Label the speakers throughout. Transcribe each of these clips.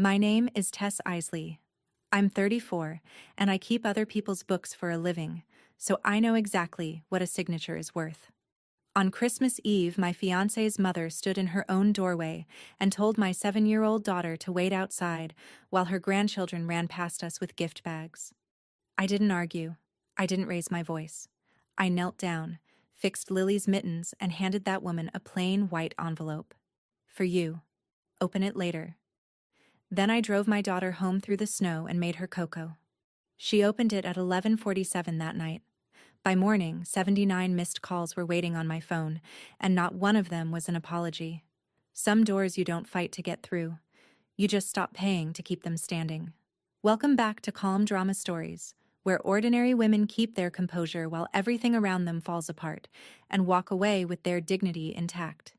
Speaker 1: My name is Tess Isley. I'm 34, and I keep other people's books for a living, so I know exactly what a signature is worth. On Christmas Eve, my fiancé's mother stood in her own doorway and told my 7-year-old daughter to wait outside while her grandchildren ran past us with gift bags. I didn't argue. I didn't raise my voice. I knelt down, fixed Lily's mittens, and handed that woman a plain white envelope. For you. Open it later. Then I drove my daughter home through the snow and made her cocoa. She opened it at 11:47 that night. By morning, 79 missed calls were waiting on my phone, and not one of them was an apology. Some doors you don't fight to get through. You just stop paying to keep them standing. Welcome back to Calm Drama Stories, where ordinary women keep their composure while everything around them falls apart, and walk away with their dignity intact.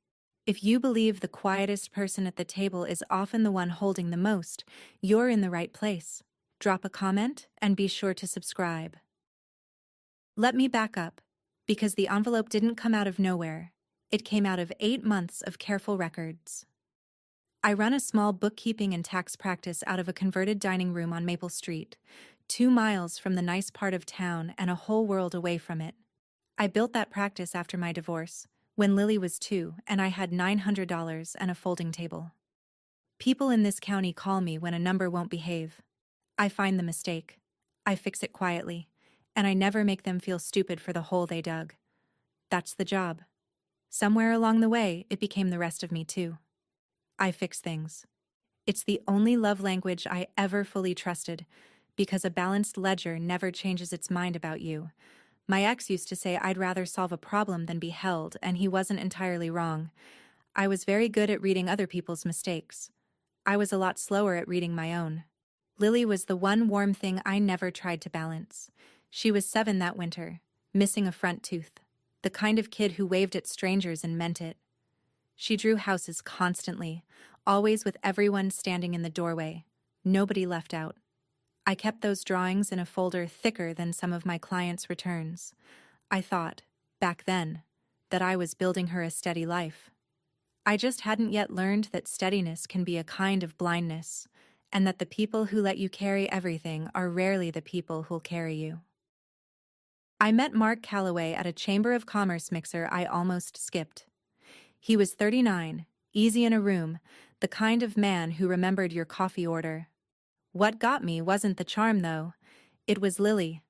Speaker 1: If you believe the quietest person at the table is often the one holding the most, you're in the right place. Drop a comment and be sure to subscribe. Let me back up, because the envelope didn't come out of nowhere. It came out of 8 months of careful records. I run a small bookkeeping and tax practice out of a converted dining room on Maple Street, 2 miles from the nice part of town and a whole world away from it. I built that practice after my divorce, when Lily was 2 and I had $900 and a folding table. People in this county call me when a number won't behave. I find the mistake. I fix it quietly, and I never make them feel stupid for the hole they dug. That's the job. Somewhere along the way, it became the rest of me too. I fix things. It's the only love language I ever fully trusted, because a balanced ledger never changes its mind about you. My ex used to say I'd rather solve a problem than be held, and he wasn't entirely wrong. I was very good at reading other people's mistakes. I was a lot slower at reading my own. Lily was the one warm thing I never tried to balance. She was 7 that winter, missing a front tooth, the kind of kid who waved at strangers and meant it. She drew houses constantly, always with everyone standing in the doorway, nobody left out. I kept those drawings in a folder thicker than some of my clients' returns. I thought, back then, that I was building her a steady life. I just hadn't yet learned that steadiness can be a kind of blindness, and that the people who let you carry everything are rarely the people who'll carry you. I met Mark Calloway at a Chamber of Commerce mixer I almost skipped. He was 39, easy in a room, the kind of man who remembered your coffee order. What got me wasn't the charm, though. It was Lily.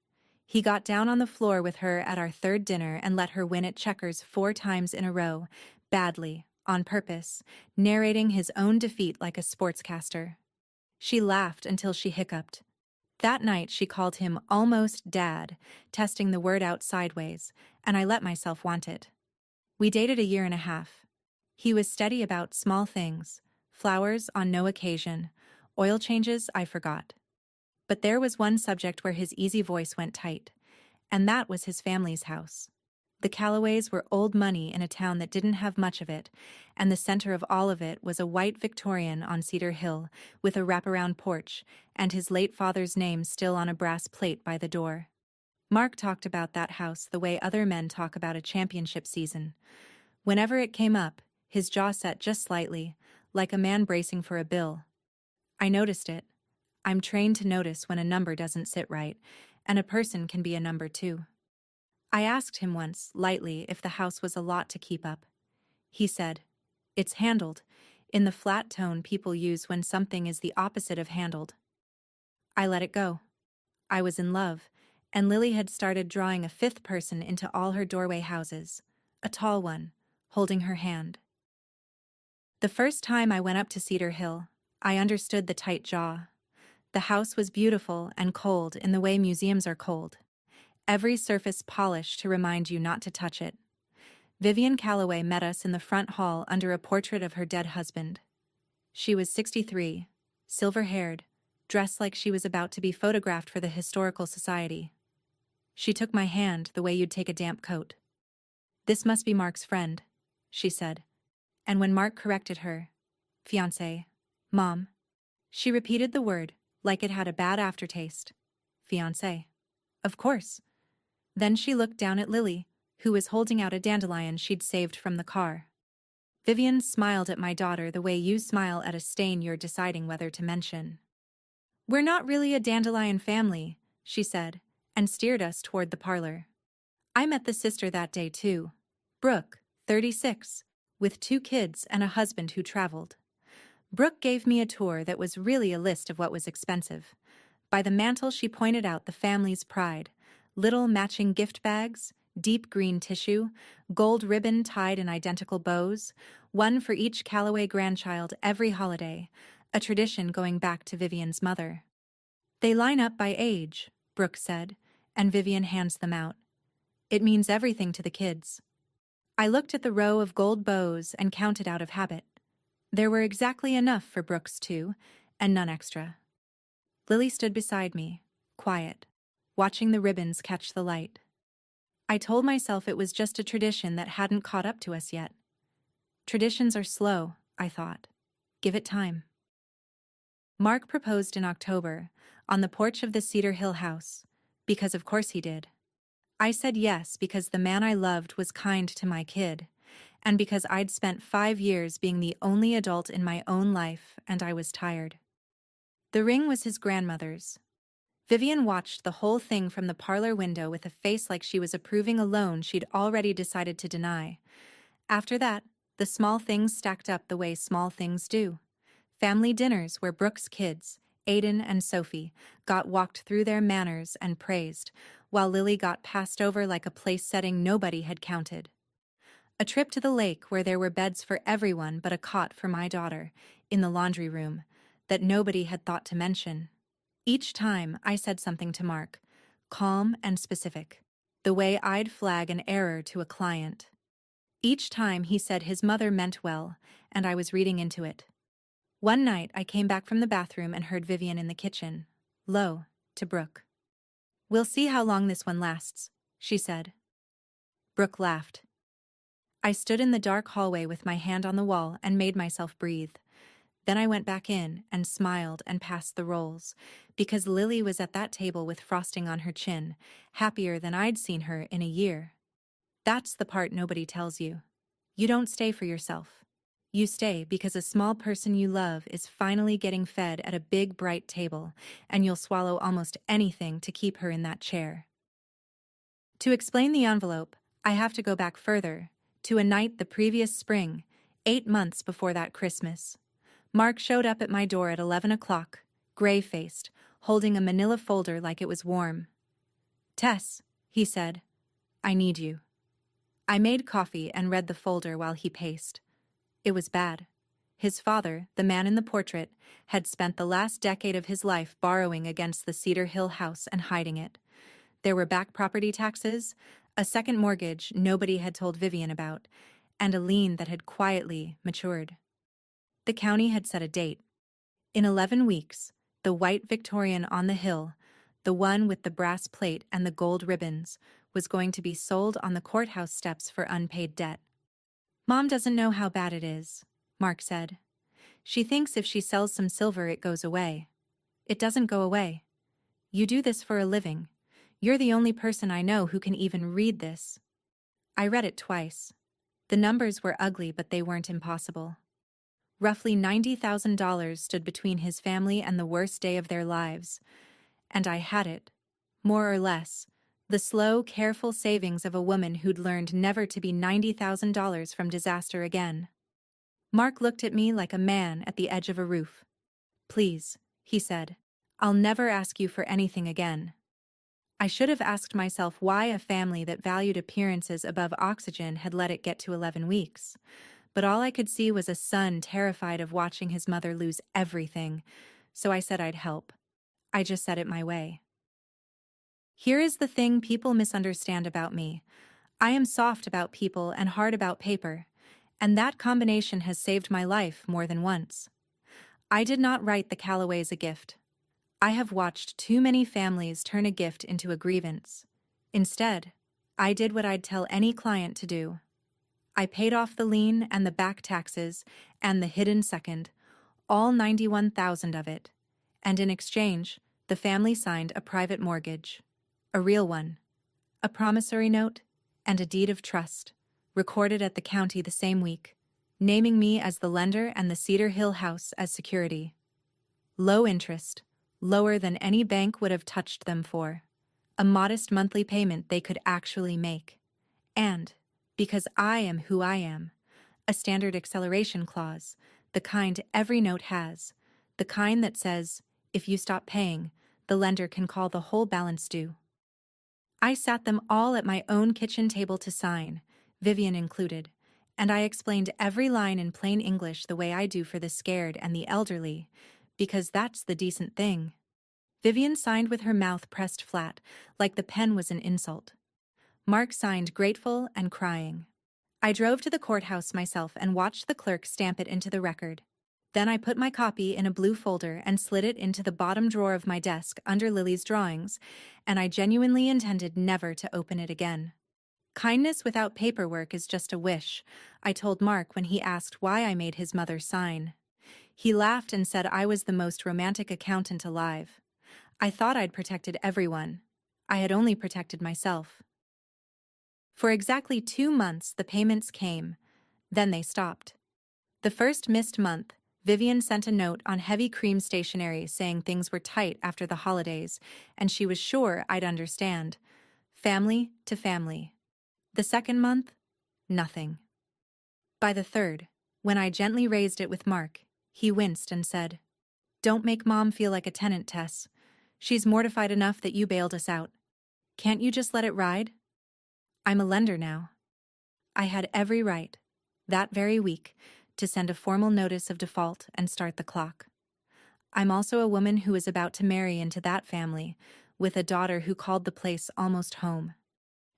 Speaker 1: He got down on the floor with her at our 3rd dinner and let her win at checkers 4 times in a row, badly, on purpose, narrating his own defeat like a sportscaster. She laughed until she hiccuped. That night she called him almost Dad, testing the word out sideways, and I let myself want it. We dated a 1.5 years. He was steady about small things, flowers on no occasion, oil changes I forgot. But there was one subject where his easy voice went tight, and that was his family's house. The Calloways were old money in a town that didn't have much of it, and the center of all of it was a white Victorian on Cedar Hill with a wraparound porch, and his late father's name still on a brass plate by the door. Mark talked about that house the way other men talk about a championship season. Whenever it came up, his jaw set just slightly, like a man bracing for a bill. I noticed it. I'm trained to notice when a number doesn't sit right, and a person can be a number too. I asked him once, lightly, if the house was a lot to keep up. He said, "It's handled," in the flat tone people use when something is the opposite of handled. I let it go. I was in love, and Lily had started drawing a 5th person into all her doorway houses, a tall one, holding her hand. The first time I went up to Cedar Hill, I understood the tight jaw. The house was beautiful and cold in the way museums are cold. Every surface polished to remind you not to touch it. Vivian Calloway met us in the front hall under a portrait of her dead husband. She was 63, silver-haired, dressed like she was about to be photographed for the Historical Society. She took my hand the way you'd take a damp coat. "This must be Mark's friend," she said. And when Mark corrected her, "Fiancé, Mom," she repeated the word like it had a bad aftertaste. "Fiancé. Of course." Then she looked down at Lily, who was holding out a dandelion she'd saved from the car. Vivian smiled at my daughter the way you smile at a stain you're deciding whether to mention. We're not really a dandelion family, she said, and steered us toward the parlor. I met the sister that day too. Brooke, 36, with 2 kids and a husband who traveled. Brooke gave me a tour that was really a list of what was expensive. By the mantel she pointed out the family's pride: little matching gift bags, deep green tissue, gold ribbon tied in identical bows, one for each Calloway grandchild every holiday, a tradition going back to Vivian's mother. They line up by age, Brooke said, and Vivian hands them out. It means everything to the kids. I looked at the row of gold bows and counted out of habit. There were exactly enough for Brooke's 2, and none extra. Lily stood beside me, quiet, watching the ribbons catch the light. I told myself it was just a tradition that hadn't caught up to us yet. Traditions are slow, I thought. Give it time. Mark proposed in October, on the porch of the Cedar Hill house, because of course he did. I said yes because the man I loved was kind to my kid, and because I'd spent 5 years being the only adult in my own life and I was tired. The ring was his grandmother's. Vivian watched the whole thing from the parlor window with a face like she was approving a loan she'd already decided to deny. After that, the small things stacked up the way small things do. Family dinners where Brooke's kids, Aiden and Sophie, got walked through their manners and praised, while Lily got passed over like a place setting nobody had counted. A trip to the lake where there were beds for everyone but a cot for my daughter, in the laundry room, that nobody had thought to mention. Each time I said something to Mark, calm and specific, the way I'd flag an error to a client. Each time he said his mother meant well, and I was reading into it. One night I came back from the bathroom and heard Vivian in the kitchen, low, to Brooke. "We'll see how long this one lasts," she said. Brooke laughed. I stood in the dark hallway with my hand on the wall and made myself breathe. Then I went back in and smiled and passed the rolls, because Lily was at that table with frosting on her chin, happier than I'd seen her in a year. That's the part nobody tells you. You don't stay for yourself. You stay because a small person you love is finally getting fed at a big, bright table, and you'll swallow almost anything to keep her in that chair. To explain the envelope, I have to go back further, to a night the previous spring, 8 months before that Christmas. Mark showed up at my door at 11 o'clock, gray-faced, holding a manila folder like it was warm. "Tess," he said, "I need you." I made coffee and read the folder while he paced. It was bad. His father, the man in the portrait, had spent the last decade of his life borrowing against the Cedar Hill house and hiding it. There were back property taxes, a second mortgage nobody had told Vivian about, and a lien that had quietly matured. The county had set a date. In 11 weeks, the white Victorian on the hill, the one with the brass plate and the gold ribbons, was going to be sold on the courthouse steps for unpaid debt. "Mom doesn't know how bad it is," Mark said. "She thinks if she sells some silver it goes away. It doesn't go away. You do this for a living. You're the only person I know who can even read this." I read it twice. The numbers were ugly, but they weren't impossible. Roughly $90,000 stood between his family and the worst day of their lives. And I had it, more or less, the slow, careful savings of a woman who'd learned never to be $90,000 from disaster again. Mark looked at me like a man at the edge of a roof. "Please," he said, "I'll never ask you for anything again." I should have asked myself why a family that valued appearances above oxygen had let it get to 11 weeks. But all I could see was a son terrified of watching his mother lose everything, so I said I'd help. I just said it my way. Here is the thing people misunderstand about me. I am soft about people and hard about paper, and that combination has saved my life more than once. I did not write the Calloways a gift. I have watched too many families turn a gift into a grievance. Instead, I did what I'd tell any client to do. I paid off the lien and the back taxes and the hidden second, all 91,000 of it, and in exchange, the family signed a private mortgage, a real one, a promissory note, and a deed of trust, recorded at the county the same week, naming me as the lender and the Cedar Hill house as security. Low interest, lower than any bank would have touched them for. A modest monthly payment they could actually make. And, because I am who I am, a standard acceleration clause, the kind every note has, the kind that says, if you stop paying, the lender can call the whole balance due. I sat them all at my own kitchen table to sign, Vivian included, and I explained every line in plain English the way I do for the scared and the elderly, because that's the decent thing. Vivian signed with her mouth pressed flat, like the pen was an insult. Mark signed grateful and crying. I drove to the courthouse myself and watched the clerk stamp it into the record. Then I put my copy in a blue folder and slid it into the bottom drawer of my desk under Lily's drawings, and I genuinely intended never to open it again. Kindness without paperwork is just a wish, I told Mark when he asked why I made his mother sign. He laughed and said I was the most romantic accountant alive. I thought I'd protected everyone. I had only protected myself. For exactly 2 months the payments came. Then they stopped. The first missed month, Vivian sent a note on heavy cream stationery saying things were tight after the holidays, and she was sure I'd understand. Family to family. The second month, nothing. By the third, when I gently raised it with Mark, he winced and said, "Don't make Mom feel like a tenant, Tess. She's mortified enough that you bailed us out. Can't you just let it ride?" I'm a lender now. I had every right, that very week, to send a formal notice of default and start the clock. I'm also a woman who is about to marry into that family, with a daughter who called the place almost home.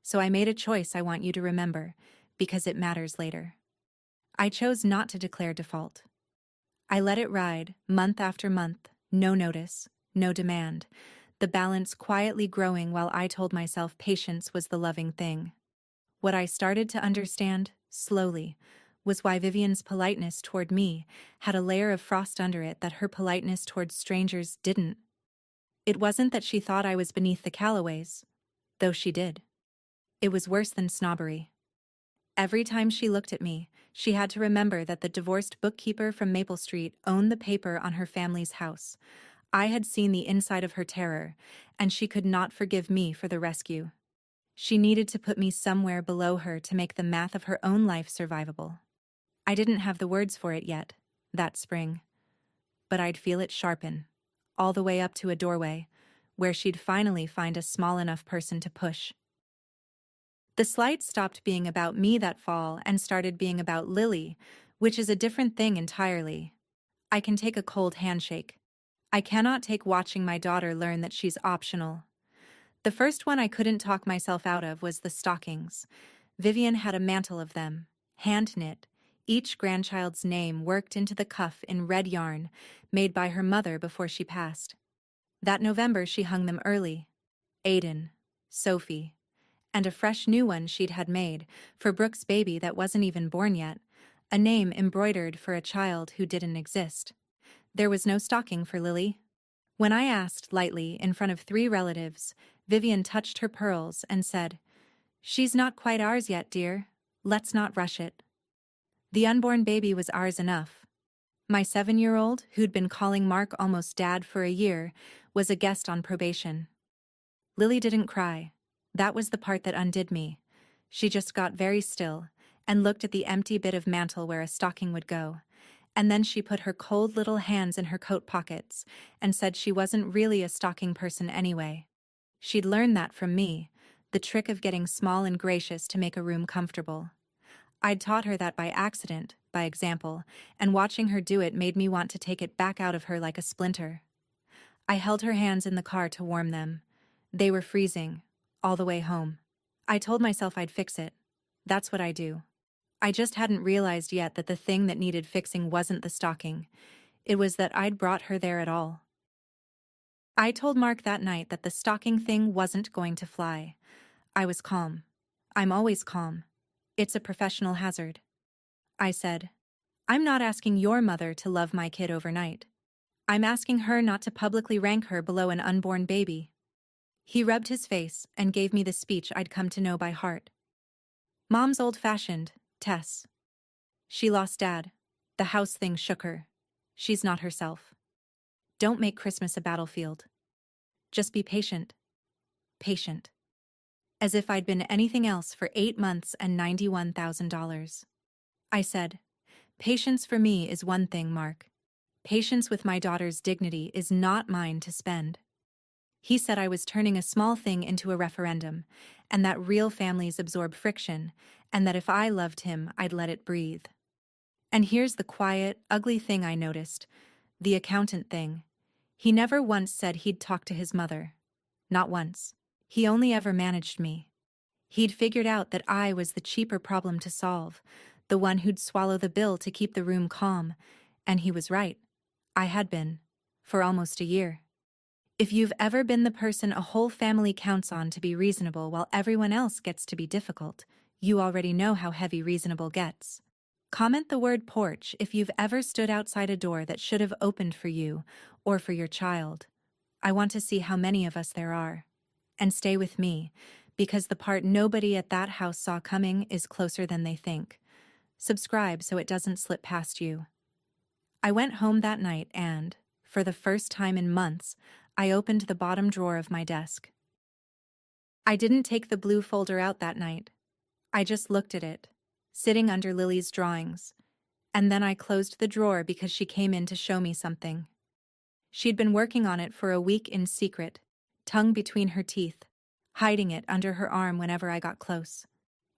Speaker 1: So I made a choice I want you to remember, because it matters later. I chose not to declare default. I let it ride, month after month, no notice, no demand, the balance quietly growing while I told myself patience was the loving thing. What I started to understand, slowly, was why Vivian's politeness toward me had a layer of frost under it that her politeness toward strangers didn't. It wasn't that she thought I was beneath the Calloways, though she did. It was worse than snobbery. Every time she looked at me, she had to remember that the divorced bookkeeper from Maple Street owned the paper on her family's house. I had seen the inside of her terror, and she could not forgive me for the rescue. She needed to put me somewhere below her to make the math of her own life survivable. I didn't have the words for it yet, that spring. But I'd feel it sharpen, all the way up to a doorway, where she'd finally find a small enough person to push. The slight stopped being about me that fall and started being about Lily, which is a different thing entirely. I can take a cold handshake. I cannot take watching my daughter learn that she's optional. The first one I couldn't talk myself out of was the stockings. Vivian had a mantle of them, hand-knit, each grandchild's name worked into the cuff in red yarn, made by her mother before she passed. That November she hung them early. Aiden, Sophie, and a fresh new one she'd had made, for Brooke's baby that wasn't even born yet, a name embroidered for a child who didn't exist. There was no stocking for Lily. When I asked lightly in front of 3 relatives, Vivian touched her pearls and said, "She's not quite ours yet, dear. Let's not rush it." The unborn baby was ours enough. My 7-year-old, who'd been calling Mark almost Dad for a year, was a guest on probation. Lily didn't cry. That was the part that undid me. She just got very still and looked at the empty bit of mantle where a stocking would go, and then she put her cold little hands in her coat pockets and said she wasn't really a stocking person anyway. She'd learned that from me, the trick of getting small and gracious to make a room comfortable. I'd taught her that by accident, by example, and watching her do it made me want to take it back out of her like a splinter. I held her hands in the car to warm them. They were freezing, all the way home. I told myself I'd fix it. That's what I do. I just hadn't realized yet that the thing that needed fixing wasn't the stocking. It was that I'd brought her there at all. I told Mark that night that the stocking thing wasn't going to fly. I was calm. I'm always calm. It's a professional hazard. I said, "I'm not asking your mother to love my kid overnight. I'm asking her not to publicly rank her below an unborn baby." He rubbed his face and gave me the speech I'd come to know by heart. "Mom's old-fashioned, Tess. She lost Dad. The house thing shook her. She's not herself. Don't make Christmas a battlefield. Just be patient. Patient. As if I'd been anything else for 8 months and $91,000. I said, patience for me is one thing, Mark. Patience with my daughter's dignity is not mine to spend. He said I was turning a small thing into a referendum, and that real families absorb friction, and that if I loved him, I'd let it breathe. And here's the quiet, ugly thing I noticed, the accountant thing. He never once said he'd talk to his mother. Not once. He only ever managed me. He'd figured out that I was the cheaper problem to solve, the one who'd swallow the bill to keep the room calm, and he was right. I had been. For almost a year. If you've ever been the person a whole family counts on to be reasonable while everyone else gets to be difficult, you already know how heavy reasonable gets. Comment the word porch if you've ever stood outside a door that should have opened for you or for your child. I want to see how many of us there are. And stay with me, because the part nobody at that house saw coming is closer than they think. Subscribe so it doesn't slip past you. I went home that night and, for the first time in months, I opened the bottom drawer of my desk. I didn't take the blue folder out that night. I just looked at it, sitting under Lily's drawings, and then I closed the drawer because she came in to show me something. She'd been working on it for a week in secret, tongue between her teeth, hiding it under her arm whenever I got close.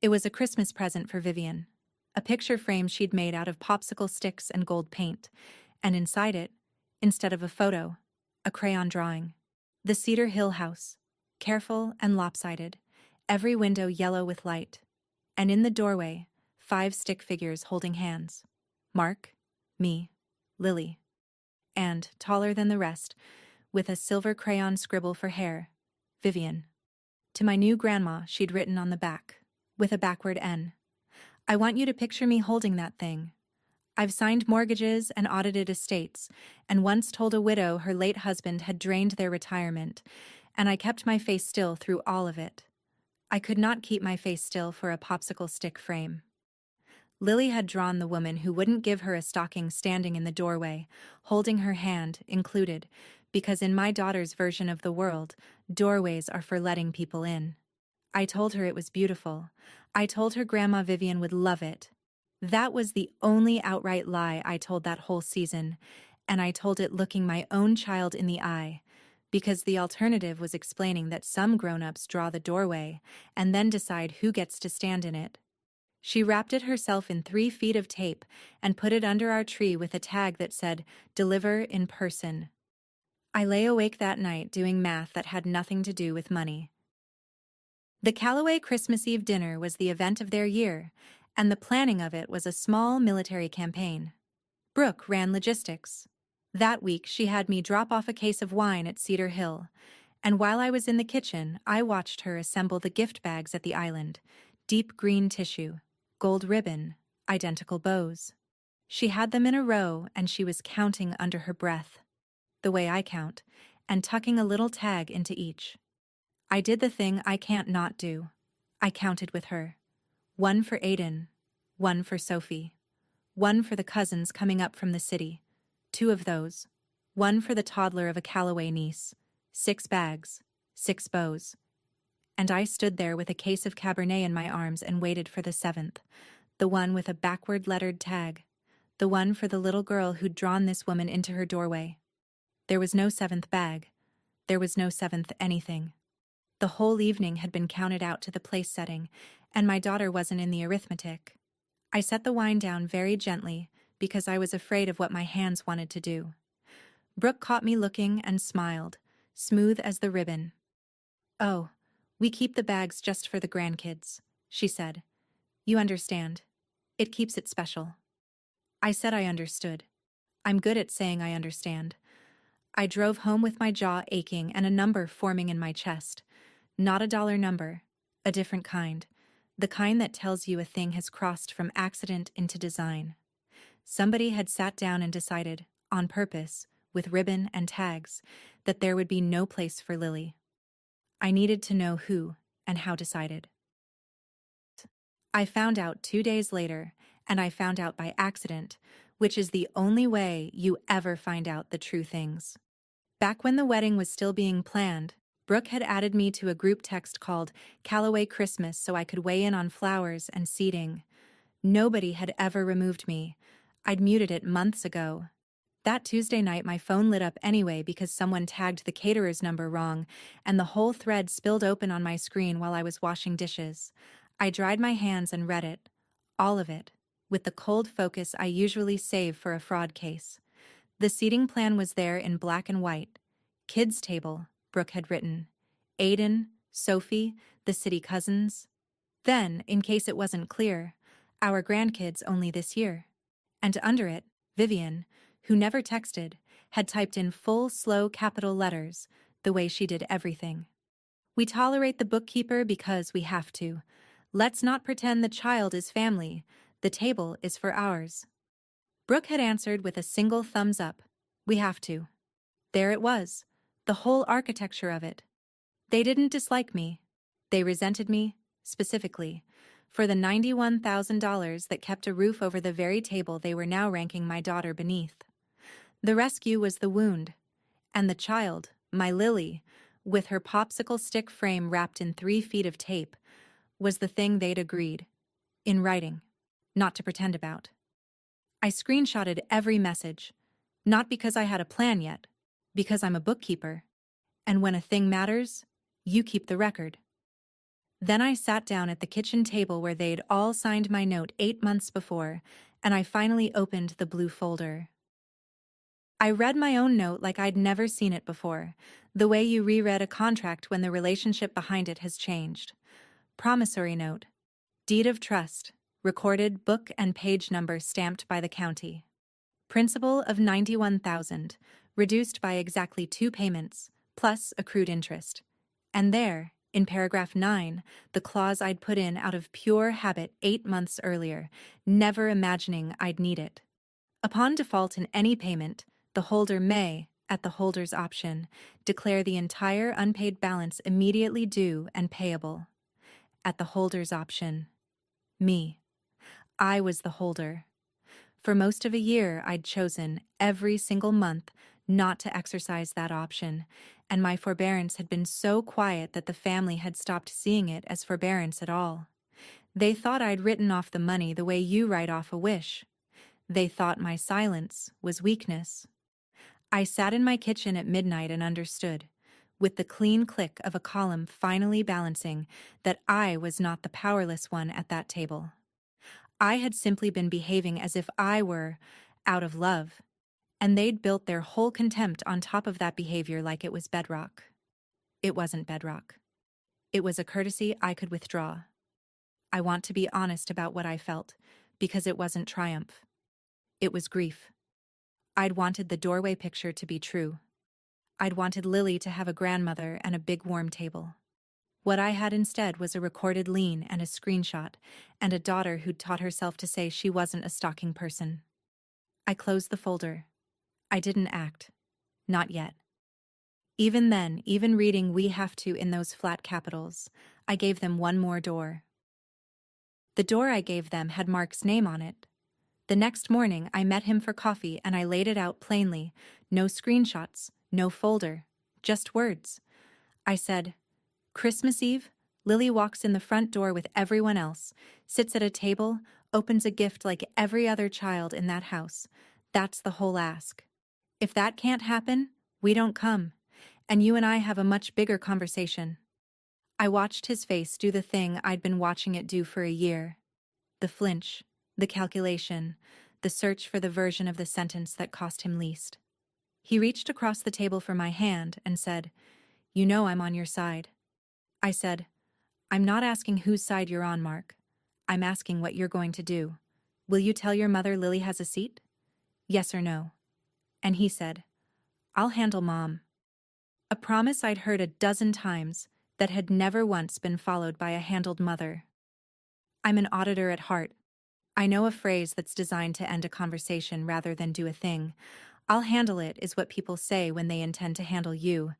Speaker 1: It was a Christmas present for Vivian, a picture frame she'd made out of popsicle sticks and gold paint, and inside it, instead of a photo, a crayon drawing. The Cedar Hill house, careful and lopsided, every window yellow with light, and in the doorway, 5 stick figures holding hands. Mark, me, Lily, and, taller than the rest, with a silver crayon scribble for hair, Vivian. To my new grandma, she'd written on the back, with a backward N. I want you to picture me holding that thing. I've signed mortgages and audited estates, and once told a widow her late husband had drained their retirement, and I kept my face still through all of it. I could not keep my face still for a popsicle stick frame. Lily had drawn the woman who wouldn't give her a stocking standing in the doorway, holding her hand, included, because in my daughter's version of the world, doorways are for letting people in. I told her it was beautiful. I told her Grandma Vivian would love it. That was the only outright lie I told that whole season, and I told it looking my own child in the eye, because the alternative was explaining that some grown-ups draw the doorway and then decide who gets to stand in it. She wrapped it herself in 3 feet of tape and put it under our tree with a tag that said, "Deliver in person." I lay awake that night doing math that had nothing to do with money. The Calloway Christmas Eve dinner was the event of their year, and the planning of it was a small military campaign. Brooke ran logistics. That week, she had me drop off a case of wine at Cedar Hill, and while I was in the kitchen, I watched her assemble the gift bags at the island, deep green tissue, gold ribbon, identical bows. She had them in a row, and she was counting under her breath, the way I count, and tucking a little tag into each. I did the thing I can't not do. I counted with her. 1 for Aiden, 1 for Sophie, 1 for the cousins coming up from the city, 2 of those, 1 for the toddler of a Calloway niece, 6 bags, 6 bows. And I stood there with a case of Cabernet in my arms and waited for the 7th, the one with a backward lettered tag, the one for the little girl who'd drawn this woman into her doorway. There was no 7th bag. There was no 7th anything. The whole evening had been counted out to the place setting, and my daughter wasn't in the arithmetic. I set the wine down very gently because I was afraid of what my hands wanted to do. Brooke caught me looking and smiled, smooth as the ribbon. "Oh, we keep the bags just for the grandkids," she said. "You understand. It keeps it special." I said I understood. I'm good at saying I understand. I drove home with my jaw aching and a number forming in my chest. Not a dollar number, a different kind. The kind that tells you a thing has crossed from accident into design. Somebody had sat down and decided, on purpose, with ribbon and tags, that there would be no place for Lily. I needed to know who and how decided. I found out 2 days later, and I found out by accident, which is the only way you ever find out the true things. Back when the wedding was still being planned, Brooke had added me to a group text called Calloway Christmas so I could weigh in on flowers and seating. Nobody had ever removed me. I'd muted it months ago. That Tuesday night, my phone lit up anyway because someone tagged the caterer's number wrong, and the whole thread spilled open on my screen while I was washing dishes. I dried my hands and read it. All of it, with the cold focus I usually save for a fraud case. The seating plan was there in black and white. Kids' table, Brooke had written. Aiden, Sophie, the city cousins. Then, in case it wasn't clear, our grandkids only this year. And under it, Vivian, who never texted, had typed in full, slow capital letters, the way she did everything. We tolerate the bookkeeper because we have to. Let's not pretend the child is family. The table is for ours. Brooke had answered with a single thumbs up. We have to. There it was, the whole architecture of it. They didn't dislike me. They resented me, specifically, for the $91,000 that kept a roof over the very table they were now ranking my daughter beneath. The rescue was the wound, and the child, my Lily, with her popsicle stick frame wrapped in 3 feet of tape, was the thing they'd agreed, in writing, not to pretend about. I screenshotted every message, not because I had a plan yet, because I'm a bookkeeper, and when a thing matters, you keep the record. Then I sat down at the kitchen table where they'd all signed my note 8 months before, and I finally opened the blue folder. I read my own note like I'd never seen it before, the way you reread a contract when the relationship behind it has changed. Promissory note. Deed of trust. Recorded book and page number stamped by the county. Principal of $91,000, reduced by exactly 2 payments, plus accrued interest. And there, in paragraph 9, the clause I'd put in out of pure habit 8 months earlier, never imagining I'd need it. Upon default in any payment, the holder may, at the holder's option, declare the entire unpaid balance immediately due and payable. At the holder's option. Me. I was the holder. For most of a year, I'd chosen, every single month, not to exercise that option, and my forbearance had been so quiet that the family had stopped seeing it as forbearance at all. They thought I'd written off the money the way you write off a wish. They thought my silence was weakness. I sat in my kitchen at midnight and understood, with the clean click of a column finally balancing, that I was not the powerless one at that table. I had simply been behaving as if I were out of love, and they'd built their whole contempt on top of that behavior like it was bedrock. It wasn't bedrock. It was a courtesy I could withdraw. I want to be honest about what I felt, because it wasn't triumph. It was grief. I'd wanted the doorway picture to be true. I'd wanted Lily to have a grandmother and a big warm table. What I had instead was a recorded lien and a screenshot, and a daughter who'd taught herself to say she wasn't a stalking person. I closed the folder. I didn't act. Not yet. Even then, even reading "we have to" in those flat capitals, I gave them one more door. The door I gave them had Mark's name on it. The next morning, I met him for coffee and I laid it out plainly. No screenshots, no folder, just words. I said, Christmas Eve, Lily walks in the front door with everyone else, sits at a table, opens a gift like every other child in that house. That's the whole ask. If that can't happen, we don't come, and you and I have a much bigger conversation. I watched his face do the thing I'd been watching it do for a year. The flinch, the calculation, the search for the version of the sentence that cost him least. He reached across the table for my hand and said, "You know I'm on your side." I said, "I'm not asking whose side you're on, Mark. I'm asking what you're going to do. Will you tell your mother Lily has a seat? Yes or no?" And he said, "I'll handle Mom." A promise I'd heard a dozen times that had never once been followed by a handled mother. I'm an auditor at heart. I know a phrase that's designed to end a conversation rather than do a thing. "I'll handle it" is what people say when they intend to handle you.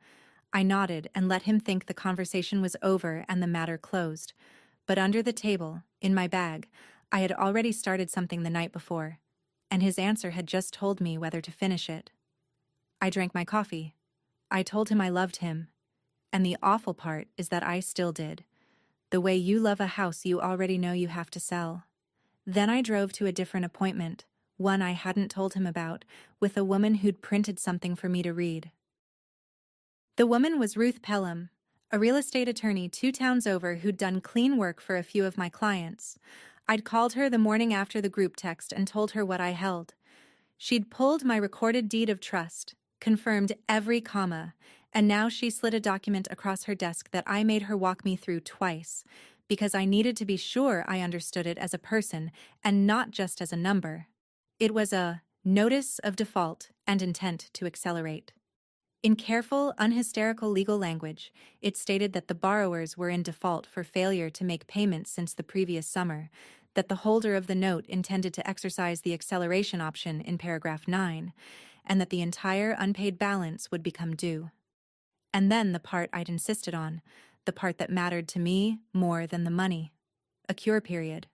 Speaker 1: I nodded and let him think the conversation was over and the matter closed. But under the table, in my bag, I had already started something the night before, and his answer had just told me whether to finish it. I drank my coffee. I told him I loved him. And the awful part is that I still did. The way you love a house you already know you have to sell. Then I drove to a different appointment, one I hadn't told him about, with a woman who'd printed something for me to read. The woman was Ruth Pelham, a real estate attorney 2 towns over who'd done clean work for a few of my clients. I'd called her the morning after the group text and told her what I held. She'd pulled my recorded deed of trust, confirmed every comma, and now she slid a document across her desk that I made her walk me through twice, because I needed to be sure I understood it as a person and not just as a number. It was a notice of default and intent to accelerate. In careful, unhysterical legal language, it stated that the borrowers were in default for failure to make payments since the previous summer, that the holder of the note intended to exercise the acceleration option in paragraph 9, and that the entire unpaid balance would become due. And then the part I'd insisted on, the part that mattered to me more than the money. A cure period.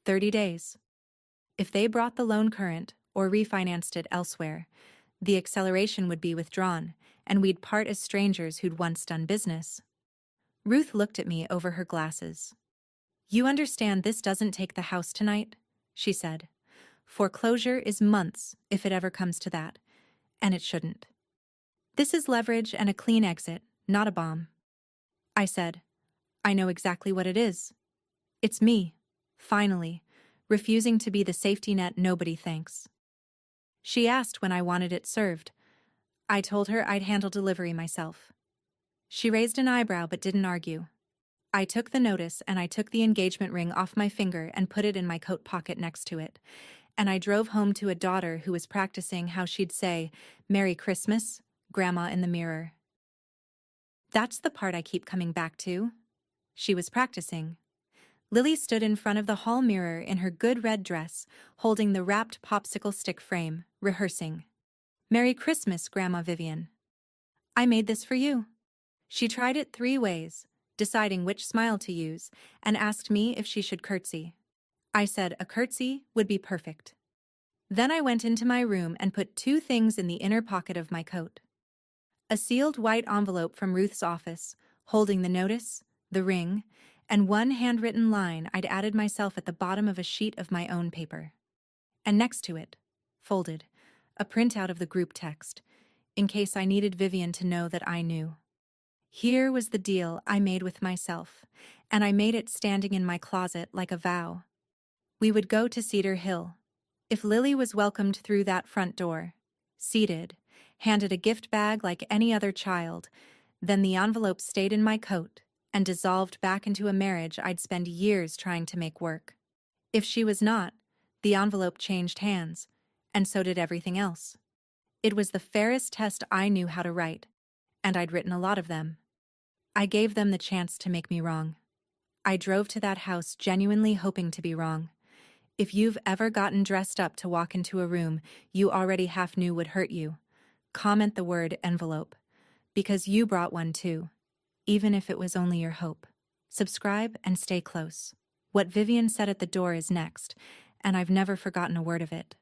Speaker 1: 30 days. If they brought the loan current or refinanced it elsewhere, the acceleration would be withdrawn, and we'd part as strangers who'd once done business. Ruth looked at me over her glasses. "You understand this doesn't take the house tonight?" she said. "Foreclosure is months, if it ever comes to that, and it shouldn't. This is leverage and a clean exit, not a bomb." I said, "I know exactly what it is. It's me, finally, refusing to be the safety net nobody thanks." She asked when I wanted it served. I told her I'd handle delivery myself. She raised an eyebrow but didn't argue. I took the notice and I took the engagement ring off my finger and put it in my coat pocket next to it, and I drove home to a daughter who was practicing how she'd say, "Merry Christmas, Grandma," in the mirror. That's the part I keep coming back to. She was practicing. Lily stood in front of the hall mirror in her good red dress, holding the wrapped popsicle stick frame, rehearsing. "Merry Christmas, Grandma Vivian. I made this for you." She tried it 3 ways, deciding which smile to use, and asked me if she should curtsy. I said a curtsy would be perfect. Then I went into my room and put 2 things in the inner pocket of my coat. A sealed white envelope from Ruth's office, holding the notice, the ring, and 1 handwritten line I'd added myself at the bottom of a sheet of my own paper. And next to it, folded, a printout of the group text, in case I needed Vivian to know that I knew. Here was the deal I made with myself, and I made it standing in my closet like a vow. We would go to Cedar Hill. If Lily was welcomed through that front door, seated, handed a gift bag like any other child, then the envelope stayed in my coat and dissolved back into a marriage I'd spend years trying to make work. If she was not, the envelope changed hands, and so did everything else. It was the fairest test I knew how to write, and I'd written a lot of them. I gave them the chance to make me wrong. I drove to that house genuinely hoping to be wrong. If you've ever gotten dressed up to walk into a room you already half knew would hurt you, comment the word envelope, because you brought one too, even if it was only your hope. Subscribe and stay close. What Vivian said at the door is next, and I've never forgotten a word of it.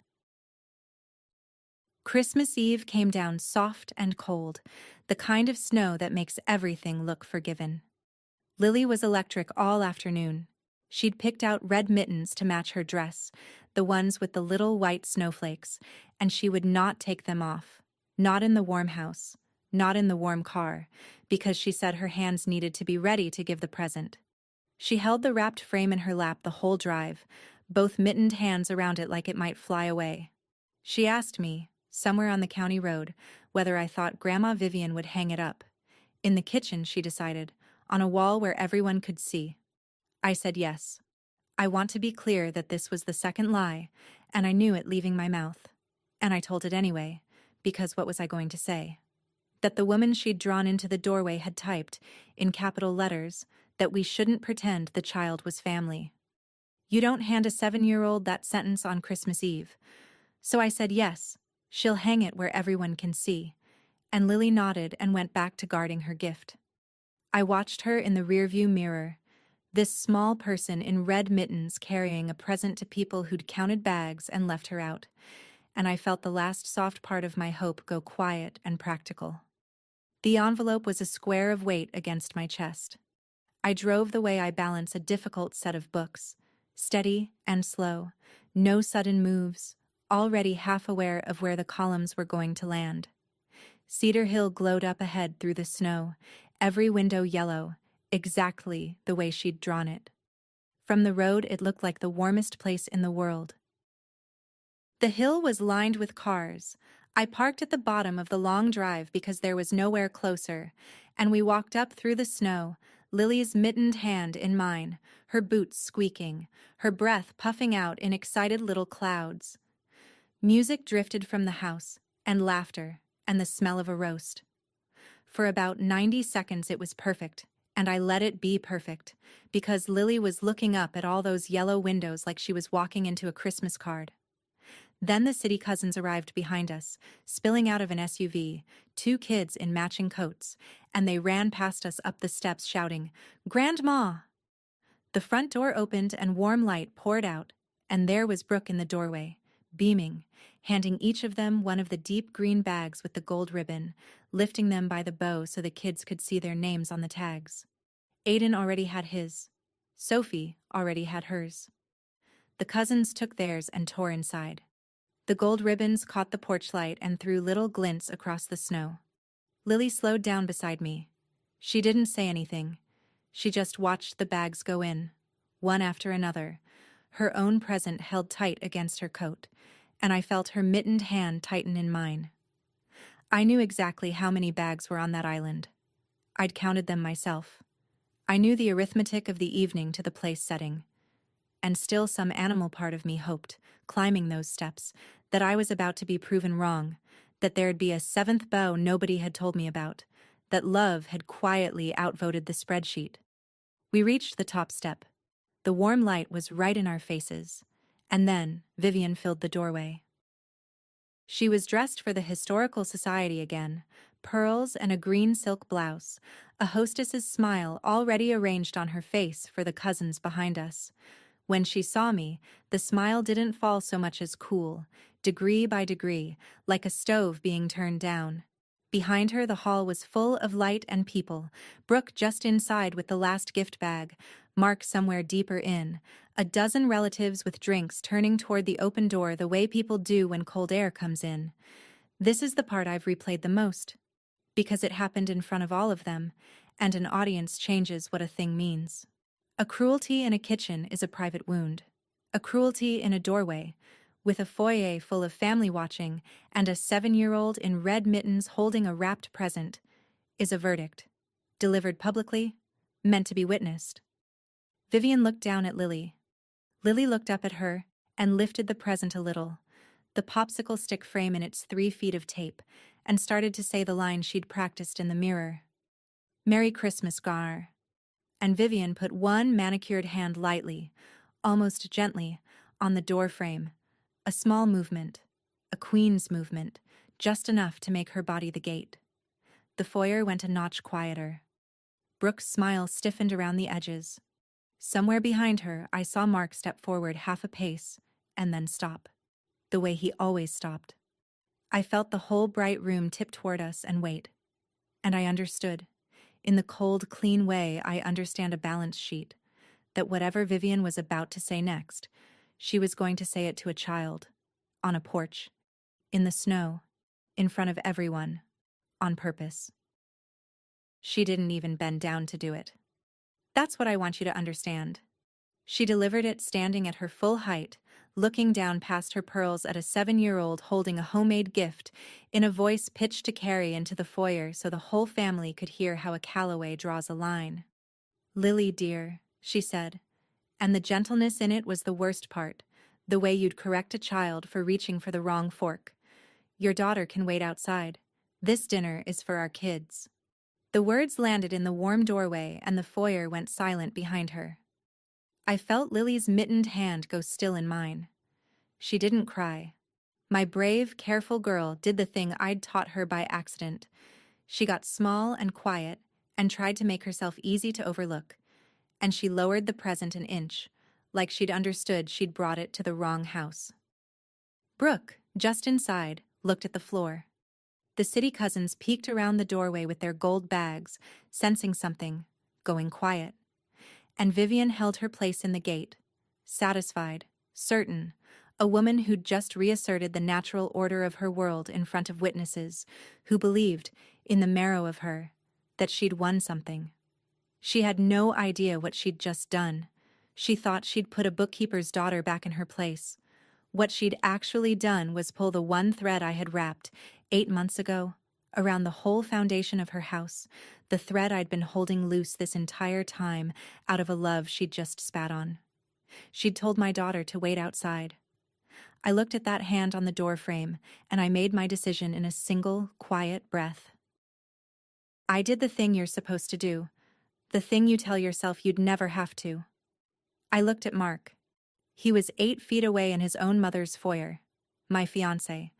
Speaker 1: Christmas Eve came down soft and cold, the kind of snow that makes everything look forgiven. Lily was electric all afternoon. She'd picked out red mittens to match her dress, the ones with the little white snowflakes, and she would not take them off. Not in the warm house, not in the warm car, because she said her hands needed to be ready to give the present. She held the wrapped frame in her lap the whole drive, both mittened hands around it like it might fly away. She asked me, somewhere on the county road, whether I thought Grandma Vivian would hang it up. In the kitchen, she decided, on a wall where everyone could see. I said yes. I want to be clear that this was the second lie, and I knew it leaving my mouth. And I told it anyway, because what was I going to say? That the woman she'd drawn into the doorway had typed, in capital letters, that we shouldn't pretend the child was family. You don't hand a 7-year-old that sentence on Christmas Eve. So I said yes, she'll hang it where everyone can see, and Lily nodded and went back to guarding her gift. I watched her in the rearview mirror, This small person in red mittens carrying a present to people who'd counted bags and left her out, and I felt the last soft part of my hope go quiet and practical. The envelope was a square of weight against my chest. I drove the way I balance a difficult set of books, steady and slow, no sudden moves, already half aware of where the columns were going to land. Cedar Hill glowed up ahead through the snow, every window yellow, exactly the way she'd drawn it. From the road, it looked like the warmest place in the world. The hill was lined with cars. I parked at the bottom of the long drive because there was nowhere closer, and we walked up through the snow, Lily's mittened hand in mine, her boots squeaking, her breath puffing out in excited little clouds. Music drifted from the house, and laughter, and the smell of a roast. For about 90 seconds it was perfect, and I let it be perfect, because Lily was looking up at all those yellow windows like she was walking into a Christmas card. Then the city cousins arrived behind us, spilling out of an SUV, 2 kids in matching coats, and they ran past us up the steps shouting, "Grandma!" The front door opened and warm light poured out, and there was Brooke in the doorway, beaming, handing each of them one of the deep green bags with the gold ribbon, lifting them by the bow so the kids could see their names on the tags. Aiden already had his. Sophie already had hers. The cousins took theirs and tore inside. The gold ribbons caught the porch light and threw little glints across the snow. Lily slowed down beside me. She didn't say anything. She just watched the bags go in, one after another, her own present held tight against her coat, and I felt her mittened hand tighten in mine. I knew exactly how many bags were on that island. I'd counted them myself. I knew the arithmetic of the evening to the place setting. And still some animal part of me hoped, climbing those steps, that I was about to be proven wrong, that there'd be a 7th bow nobody had told me about, that love had quietly outvoted the spreadsheet. We reached the top step. The warm light was right in our faces, and then Vivian filled the doorway. She was dressed for the Historical Society again, pearls and a green silk blouse, a hostess's smile already arranged on her face for the cousins behind us. When she saw me, the smile didn't fall so much as cool, degree by degree, like a stove being turned down. Behind her, the hall was full of light and people, Brooke just inside with the last gift bag, Mark somewhere deeper in, a dozen relatives with drinks turning toward the open door the way people do when cold air comes in. This is the part I've replayed the most, because it happened in front of all of them, and an audience changes what a thing means. A cruelty in a kitchen is a private wound. A cruelty in a doorway, with a foyer full of family watching and a 7-year-old in red mittens holding a wrapped present, is a verdict, delivered publicly, meant to be witnessed. Vivian looked down at Lily. Lily looked up at her and lifted the present a little, the popsicle stick frame in its 3 feet of tape, and started to say the line she'd practiced in the mirror. "Merry Christmas, Gar." And Vivian put one manicured hand lightly, almost gently, on the door frame. A small movement, a queen's movement, just enough to make her body the gate. The foyer went a notch quieter. Brooke's smile stiffened around the edges. Somewhere behind her, I saw Mark step forward half a pace, and then stop, the way he always stopped. I felt the whole bright room tip toward us and wait. And I understood. In the cold, clean way I understand a balance sheet, that whatever Vivian was about to say next, she was going to say it to a child, on a porch, in the snow, in front of everyone, on purpose. She didn't even bend down to do it. That's what I want you to understand. She delivered it standing at her full height, looking down past her pearls at a 7-year-old holding a homemade gift, in a voice pitched to carry into the foyer so the whole family could hear how a Calloway draws a line. "Lily, dear," she said, and the gentleness in it was the worst part, the way you'd correct a child for reaching for the wrong fork. "Your daughter can wait outside. This dinner is for our kids." The words landed in the warm doorway and the foyer went silent behind her. I felt Lily's mittened hand go still in mine. She didn't cry. My brave, careful girl did the thing I'd taught her by accident. She got small and quiet and tried to make herself easy to overlook. and she lowered the present an inch, like she'd understood she'd brought it to the wrong house. Brooke, just inside, looked at the floor. The city cousins peeked around the doorway with their gold bags, sensing something, going quiet. And Vivian held her place in the gate, satisfied, certain, a woman who'd just reasserted the natural order of her world in front of witnesses, who believed, in the marrow of her, that she'd won something. She had no idea what she'd just done. She thought she'd put a bookkeeper's daughter back in her place. What she'd actually done was pull the one thread I had wrapped, 8 months ago, around the whole foundation of her house, the thread I'd been holding loose this entire time out of a love she'd just spat on. She'd told my daughter to wait outside. I looked at that hand on the doorframe, and I made my decision in a single, quiet breath. I did the thing you're supposed to do, the thing you tell yourself you'd never have to. I looked at Mark. He was 8 feet away in his own mother's foyer, my fiancé,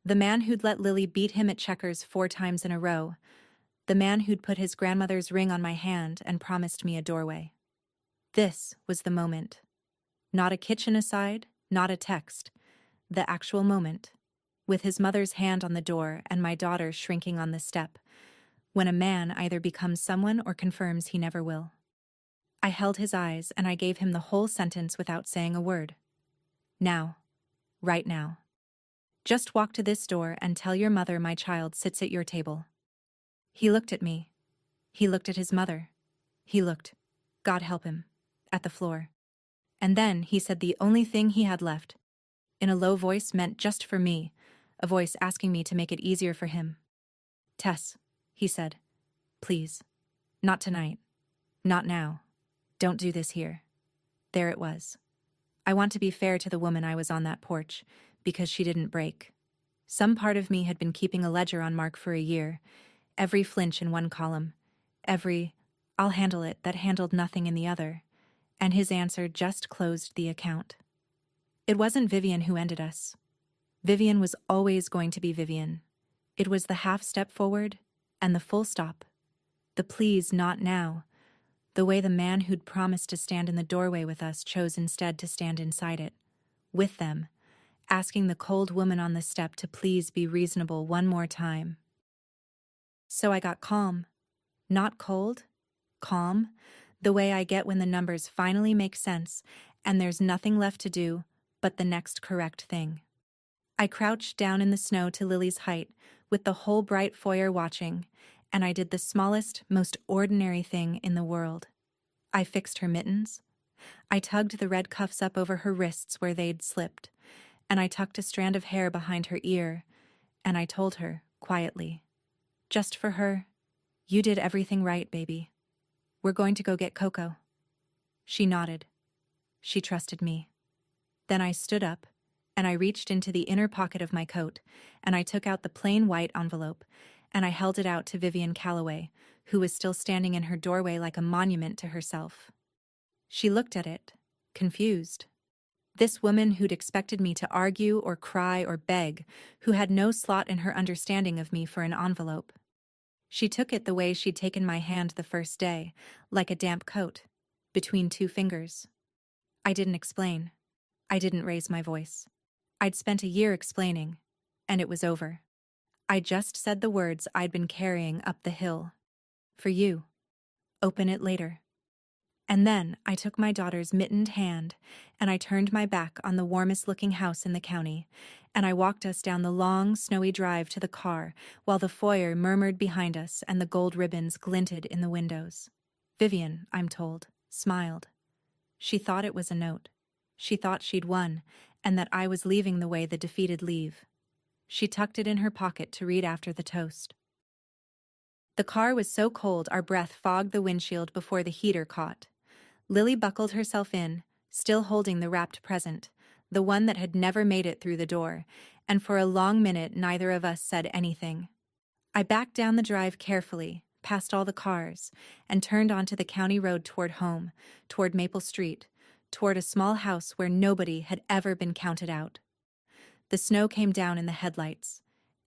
Speaker 1: the man who'd let Lily beat him at checkers 4 times in a row, the man who'd put his grandmother's ring on my hand and promised me a doorway. This was the moment. Not a kitchen aside, not a text. The actual moment, with his mother's hand on the door and my daughter shrinking on the step, when a man either becomes someone or confirms he never will. I held his eyes and I gave him the whole sentence without saying a word. Now. Right now. Just walk to this door and tell your mother my child sits at your table. He looked at me. He looked at his mother. He looked, God help him, at the floor. And then he said the only thing he had left, in a low voice meant just for me, a voice asking me to make it easier for him. Tess, he said, please. Not tonight. Not now. Don't do this here. There it was. I want to be fair to the woman I was on that porch, because she didn't break. Some part of me had been keeping a ledger on Mark for a year, every flinch in one column, every, I'll handle it, that handled nothing in the other, and his answer just closed the account. It wasn't Vivian who ended us. Vivian was always going to be Vivian. It was the half step forward and the full stop. The please not now. The way the man who'd promised to stand in the doorway with us chose instead to stand inside it, with them, asking the cold woman on the step to please be reasonable one more time. So I got calm. Not cold, calm, the way I get when the numbers finally make sense and there's nothing left to do but the next correct thing. I crouched down in the snow to Lily's height, with the whole bright foyer watching, and I did the smallest, most ordinary thing in the world. I fixed her mittens. I tugged the red cuffs up over her wrists where they'd slipped, and I tucked a strand of hair behind her ear, and I told her, quietly, just for her, you did everything right, baby. We're going to go get Coco. She nodded. She trusted me. Then I stood up, and I reached into the inner pocket of my coat, and I took out the plain white envelope, and I held it out to Vivian Calloway, who was still standing in her doorway like a monument to herself. She looked at it, confused. This woman who'd expected me to argue or cry or beg, who had no slot in her understanding of me for an envelope. She took it the way she'd taken my hand the first day, like a damp coat, between 2 fingers. I didn't explain. I didn't raise my voice. I'd spent a year explaining, and it was over. I just said the words I'd been carrying up the hill. For you. Open it later. And then I took my daughter's mittened hand, and I turned my back on the warmest-looking house in the county, and I walked us down the long, snowy drive to the car, while the foyer murmured behind us and the gold ribbons glinted in the windows. Vivian, I'm told, smiled. She thought it was a note. She thought she'd won, and that I was leaving the way the defeated leave. She tucked it in her pocket to read after the toast. The car was so cold our breath fogged the windshield before the heater caught. Lily buckled herself in, still holding the wrapped present, the one that had never made it through the door, and for a long minute neither of us said anything. I backed down the drive carefully, past all the cars, and turned onto the county road toward home, toward Maple Street, toward a small house where nobody had ever been counted out. The snow came down in the headlights,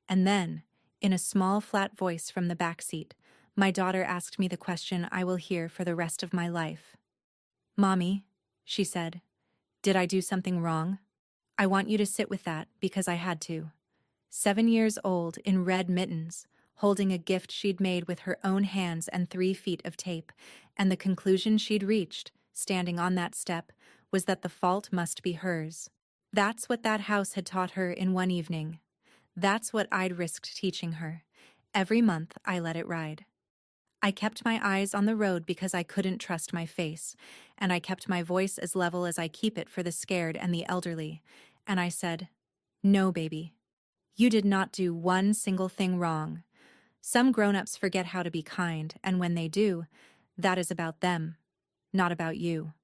Speaker 1: and then, in a small, flat voice from the back seat, my daughter asked me the question I will hear for the rest of my life. Mommy, she said, did I do something wrong? I want you to sit with that because I had to. 7 years old in red mittens, holding a gift she'd made with her own hands and 3 feet of tape, and the conclusion she'd reached, standing on that step, was that the fault must be hers. That's what that house had taught her in one evening. That's what I'd risked teaching her. Every month I let it ride. I kept my eyes on the road because I couldn't trust my face, and I kept my voice as level as I keep it for the scared and the elderly, and I said, "No, baby. You did not do one single thing wrong. Some grown-ups forget how to be kind, and when they do, that is about them, not about you.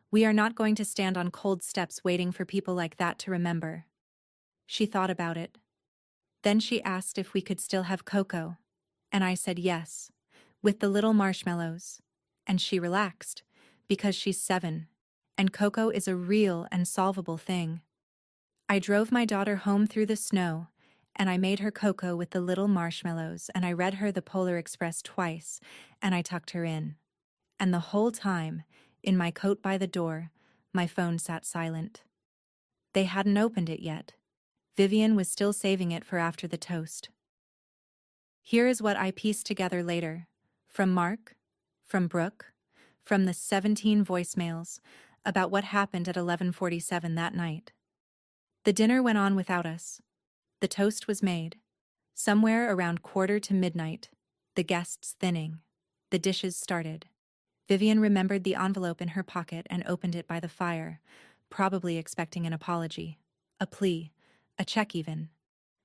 Speaker 1: We are not going to stand on cold steps waiting for people like that to remember." She thought about it. Then she asked if we could still have cocoa, and I said yes, with the little marshmallows, and she relaxed, because she's 7, and cocoa is a real and solvable thing. I drove my daughter home through the snow, and I made her cocoa with the little marshmallows, and I read her the Polar Express twice, and I tucked her in. And the whole time, in my coat by the door, my phone sat silent. They hadn't opened it yet. Vivian was still saving it for after the toast. Here is what I pieced together later, from Mark, from Brooke, from the 17 voicemails, about what happened at 11:47 that night. The dinner went on without us. The toast was made. Somewhere around 1:45, the guests thinning. The dishes started. Vivian remembered the envelope in her pocket and opened it by the fire, probably expecting an apology, a plea, a check even,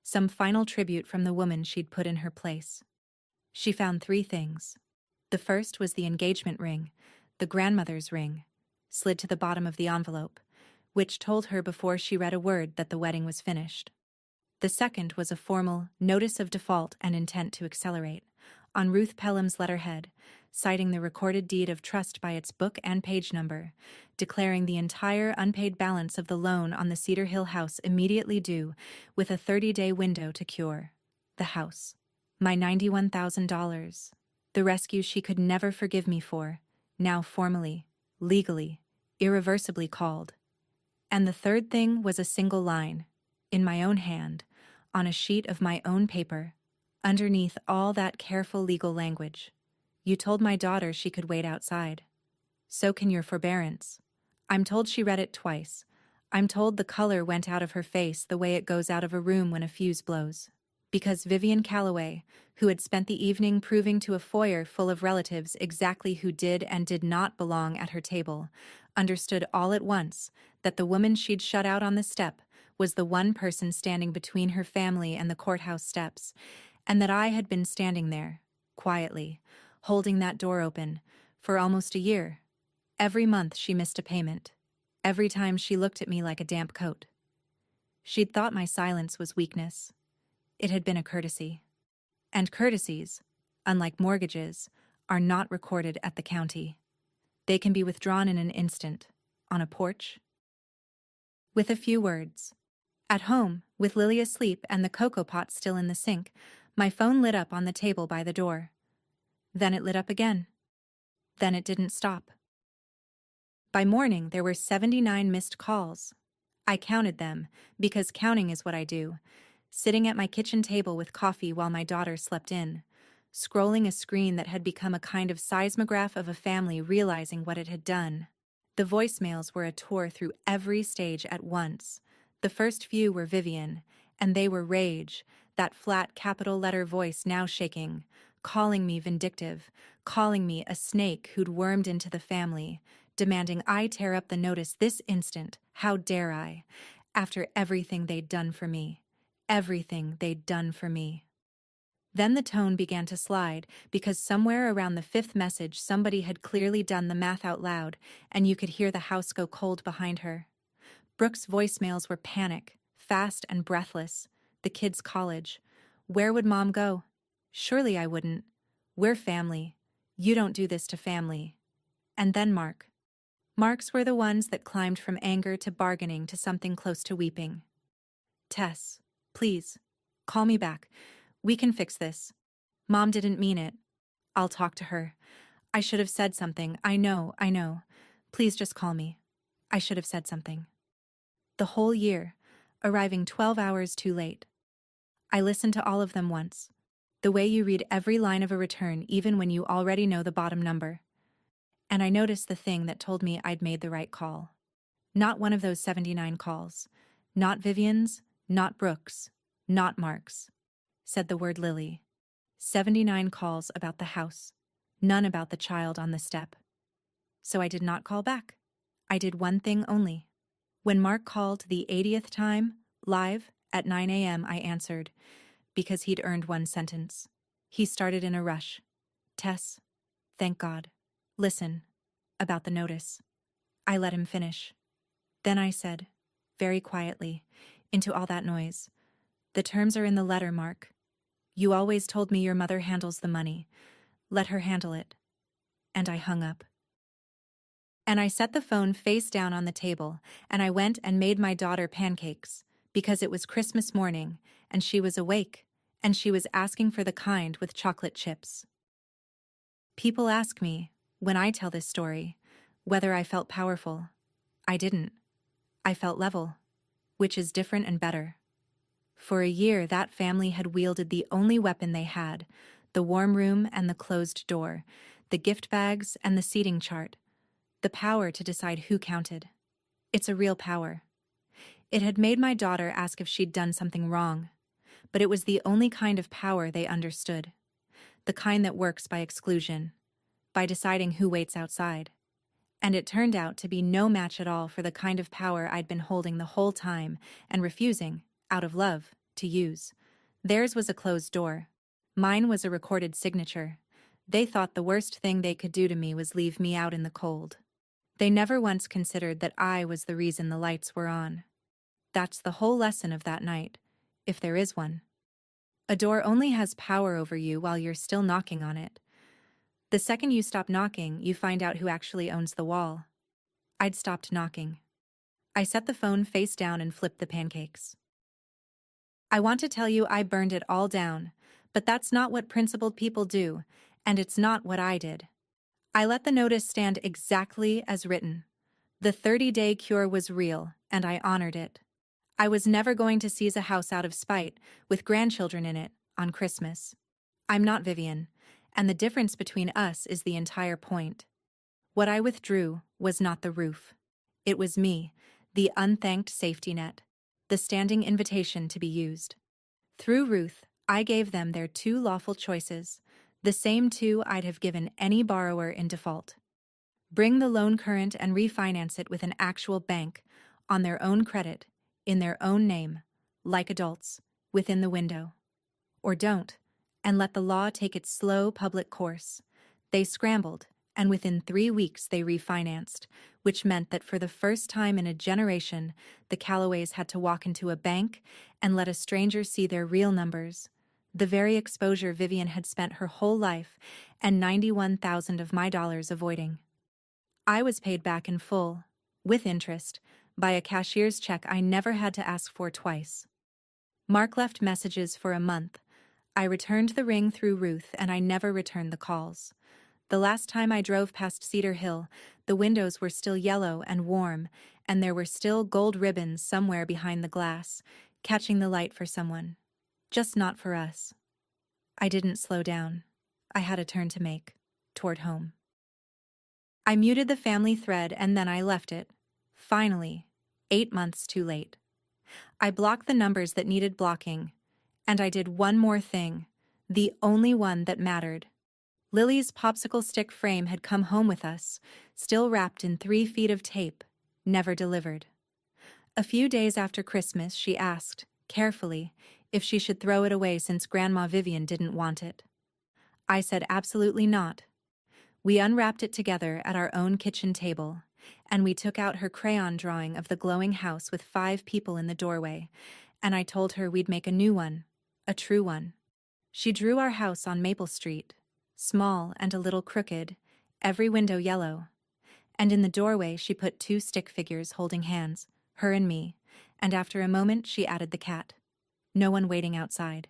Speaker 1: some final tribute from the woman she'd put in her place. She found 3 things. The first was the engagement ring, the grandmother's ring, slid to the bottom of the envelope, which told her before she read a word that the wedding was finished. The second was a formal notice of default and intent to accelerate, on Ruth Pelham's letterhead, citing the recorded deed of trust by its book and page number, declaring the entire unpaid balance of the loan on the Cedar Hill house immediately due, with a 30-day window to cure. The house. My $91,000. The rescue she could never forgive me for, now formally, legally, irreversibly called. And the third thing was a single line, in my own hand, on a sheet of my own paper, underneath all that careful legal language. You told my daughter she could wait outside. So can your forbearance. I'm told she read it twice. I'm told the color went out of her face the way it goes out of a room when a fuse blows. Because Vivian Calloway, who had spent the evening proving to a foyer full of relatives exactly who did and did not belong at her table, understood all at once that the woman she'd shut out on the step was the one person standing between her family and the courthouse steps, and that I had been standing there, quietly, holding that door open, for almost a year. Every month she missed a payment. Every time she looked at me like a damp coat. She'd thought my silence was weakness. It had been a courtesy. And courtesies, unlike mortgages, are not recorded at the county. They can be withdrawn in an instant, on a porch. With a few words. At home, with Lily asleep and the cocoa pot still in the sink, my phone lit up on the table by the door. Then it lit up again. Then it didn't stop. By morning, there were 79 missed calls. I counted them, because counting is what I do, sitting at my kitchen table with coffee while my daughter slept in, scrolling a screen that had become a kind of seismograph of a family realizing what it had done. The voicemails were a tour through every stage at once. The first few were Vivian, and they were rage, that flat capital letter voice now shaking, calling me vindictive, calling me a snake who'd wormed into the family, demanding I tear up the notice this instant, how dare I, after everything they'd done for me. Everything they'd done for me. Then the tone began to slide, because somewhere around the 5th message somebody had clearly done the math out loud, and you could hear the house go cold behind her. Brooke's voicemails were panic, fast and breathless. The kids' college. Where would Mom go? Surely I wouldn't. We're family. You don't do this to family. And then Mark. Marks were the ones that climbed from anger to bargaining to something close to weeping. Tess, please, call me back. We can fix this. Mom didn't mean it. I'll talk to her. I should have said something. I know. Please just call me. I should have said something. The whole year, arriving 12 hours too late. I listened to all of them once. The way you read every line of a return even when you already know the bottom number. And I noticed the thing that told me I'd made the right call. Not one of those 79 calls. Not Vivian's, not Brooke's, not Mark's. Said the word Lily. 79 calls about the house. None about the child on the step. So I did not call back. I did one thing only. When Mark called the 80th time, live, at 9 a.m., I answered, because he'd earned one sentence. He started in a rush. Tess, thank God. Listen, about the notice. I let him finish. Then I said, very quietly, into all that noise, the terms are in the letter, Mark. You always told me your mother handles the money. Let her handle it. And I hung up. And I set the phone face down on the table, and I went and made my daughter pancakes, because it was Christmas morning, and she was awake, and she was asking for the kind with chocolate chips. People ask me, when I tell this story, whether I felt powerful. I didn't. I felt level, which is different and better. For a year, that family had wielded the only weapon they had, the warm room and the closed door, the gift bags and the seating chart, the power to decide who counted. It's a real power. It had made my daughter ask if she'd done something wrong, but it was the only kind of power they understood, the kind that works by exclusion, by deciding who waits outside. And it turned out to be no match at all for the kind of power I'd been holding the whole time and refusing, out of love, to use. Theirs was a closed door. Mine was a recorded signature. They thought the worst thing they could do to me was leave me out in the cold. They never once considered that I was the reason the lights were on. That's the whole lesson of that night, if there is one. A door only has power over you while you're still knocking on it. The second you stop knocking, you find out who actually owns the wall. I'd stopped knocking. I set the phone face down and flipped the pancakes. I want to tell you I burned it all down, but that's not what principled people do, and it's not what I did. I let the notice stand exactly as written. The 30-day cure was real, and I honored it. I was never going to seize a house out of spite, with grandchildren in it, on Christmas. I'm not Vivian, and the difference between us is the entire point. What I withdrew was not the roof. It was me, the unthanked safety net, the standing invitation to be used. Through Ruth, I gave them their two lawful choices, the same two I'd have given any borrower in default. Bring the loan current and refinance it with an actual bank, on their own credit, in their own name, like adults, within the window. Or don't, and let the law take its slow public course. They scrambled, and within 3 weeks they refinanced, which meant that for the first time in a generation, the Calloways had to walk into a bank and let a stranger see their real numbers, the very exposure Vivian had spent her whole life and 91,000 of my dollars avoiding. I was paid back in full, with interest, by a cashier's check I never had to ask for twice. Mark left messages for a month. I returned the ring through Ruth, and I never returned the calls. The last time I drove past Cedar Hill, the windows were still yellow and warm, and there were still gold ribbons somewhere behind the glass, catching the light for someone. Just not for us. I didn't slow down. I had a turn to make, toward home. I muted the family thread, and then I left it. Finally, 8 months too late. I blocked the numbers that needed blocking, and I did one more thing, the only one that mattered. Lily's popsicle stick frame had come home with us, still wrapped in 3 feet of tape, never delivered. A few days after Christmas, she asked, carefully, if she should throw it away since Grandma Vivian didn't want it. I said absolutely not. We unwrapped it together at our own kitchen table, and we took out her crayon drawing of the glowing house with 5 people in the doorway, and I told her we'd make a new one, a true one. She drew our house on Maple Street, small and a little crooked, every window yellow, and in the doorway she put 2 stick figures holding hands, her and me, and after a moment she added the cat. No one waiting outside.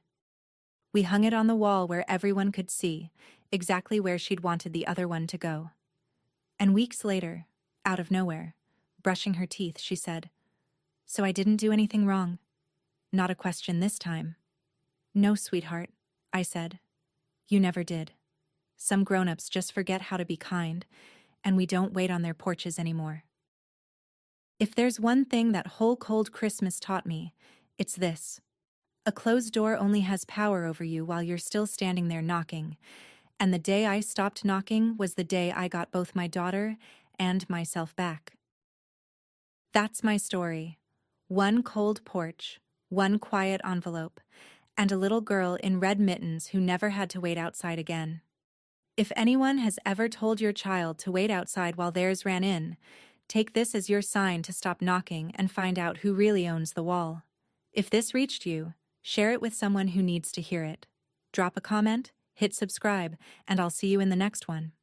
Speaker 1: We hung it on the wall where everyone could see, exactly where she'd wanted the other one to go. And weeks later, out of nowhere. Brushing her teeth, she said, "So I didn't do anything wrong?" "Not a question this time." "No, sweetheart," I said. "You never did. Some grown-ups just forget how to be kind, and we don't wait on their porches anymore." If there's one thing that whole cold Christmas taught me, it's this. A closed door only has power over you while you're still standing there knocking, and the day I stopped knocking was the day I got both my daughter and myself back. That's my story. One cold porch, one quiet envelope, and a little girl in red mittens who never had to wait outside again. If anyone has ever told your child to wait outside while theirs ran in, take this as your sign to stop knocking and find out who really owns the wall. If this reached you, share it with someone who needs to hear it. Drop a comment, hit subscribe, and I'll see you in the next one.